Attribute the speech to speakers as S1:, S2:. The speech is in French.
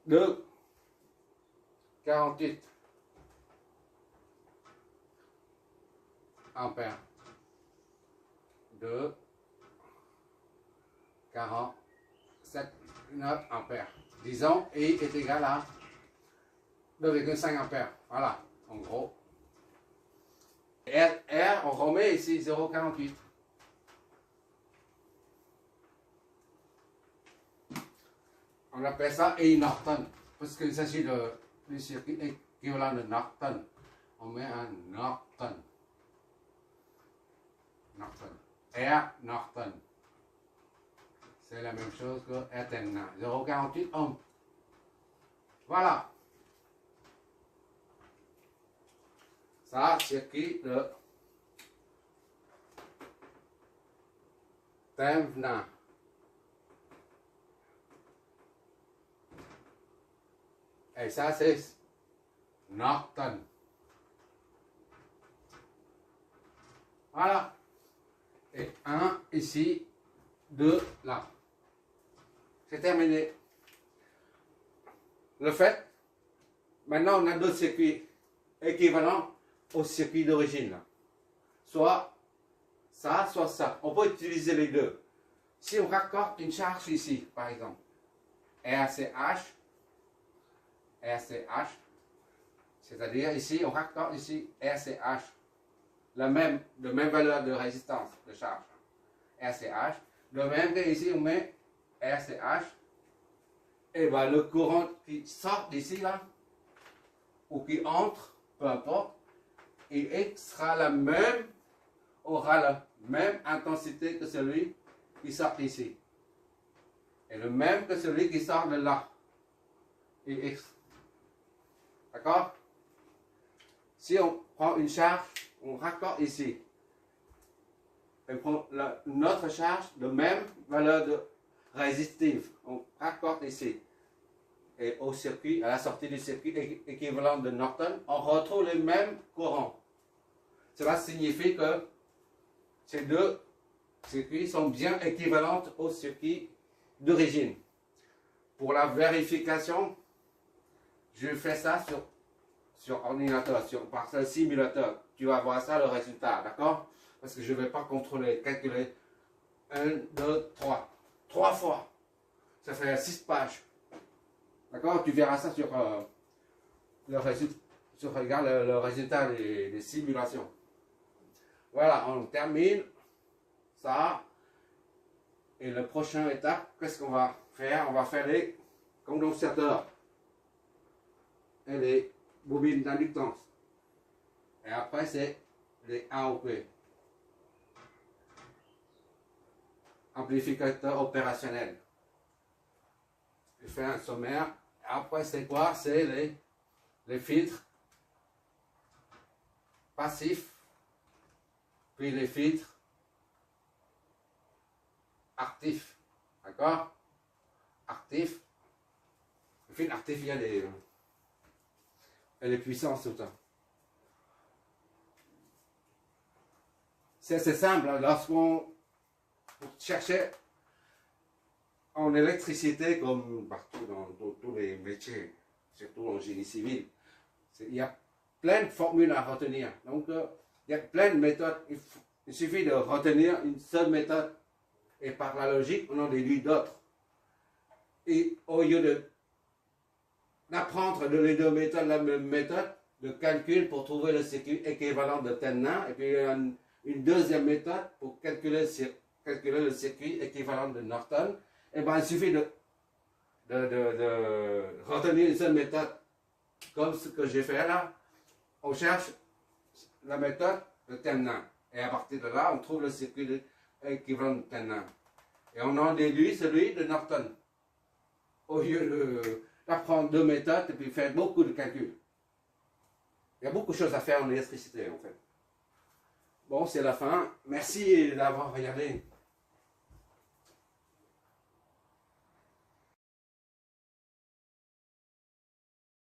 S1: de 48 ampères de 47,9 ampères. Disons, I est égal à 2,5 ampères. Voilà, en gros. R, on remet ici 0,48. On appelle ça I Norton, parce qu'il s'agit du circuit équivalent de Norton. On met un Norton. Norton. R Norton. C'est la même chose que R Thevenin. 0,48 ohms. Voilà. Ça, circuit de Thevenin. Et ça, c'est Norton. Voilà. Et 1 ici, 2 là. C'est terminé. Le fait, maintenant on a deux circuits équivalents au circuit d'origine. Soit ça, soit ça. On peut utiliser les deux. Si on raccorde une charge ici, par exemple, RCH, c'est-à-dire ici, on raccorde ici RCH, de même valeur de résistance de charge, RCH, de même que ici on met RCH, et bien le courant qui sort d'ici là, ou qui entre, peu importe, et sera aura la même intensité que celui qui sort d'ici, et le même que celui qui sort de là, et X. D'accord? Si on prend une charge, on raccorde ici. On prend notre charge de même valeur de résistive. On raccorde ici. Et au circuit, à la sortie du circuit équivalent de Norton, on retrouve les mêmes courants. Cela signifie que ces deux circuits sont bien équivalents au circuit d'origine. Pour la vérification, je fais ça sur ordinateur, par ce simulateur. Tu vas voir ça, le résultat, d'accord? Parce que je ne vais pas contrôler, calculer 1, 2, 3. 3 fois. Ça fait 6 pages. D'accord? Tu verras ça sur le résultat des simulations. Voilà, on termine ça. Et la prochaine étape, qu'est-ce qu'on va faire? On va faire les condensateurs et les bobines d'inductance. Et après, c'est les AOP. Amplificateur opérationnel. Je fais un sommaire. Après, c'est quoi? C'est les filtres passifs, puis les filtres actifs. D'accord? Actifs. Le filtre actif, il y a les puissances tout le temps. C'est assez simple. Lorsqu'on cherchait en électricité, comme partout dans tous les métiers, surtout en génie civil, il y a plein de formules à retenir. Donc, il y a plein de méthodes. Il suffit de retenir une seule méthode. Et par la logique, on en déduit d'autres. Et au lieu d'apprendre de les deux méthodes, la même méthode de calcul pour trouver le circuit équivalent de Thevenin, et puis une deuxième méthode pour calculer le circuit équivalent de Norton, et ben il suffit de retenir une seule méthode, comme ce que j'ai fait là. On cherche la méthode de Thevenin, et à partir de là, on trouve le circuit équivalent de Thevenin. Et on en déduit celui de Norton, au lieu d'apprendre deux méthodes et puis faire beaucoup de calculs. Il y a beaucoup de choses à faire en électricité en fait. Bon, c'est la fin. Merci d'avoir regardé.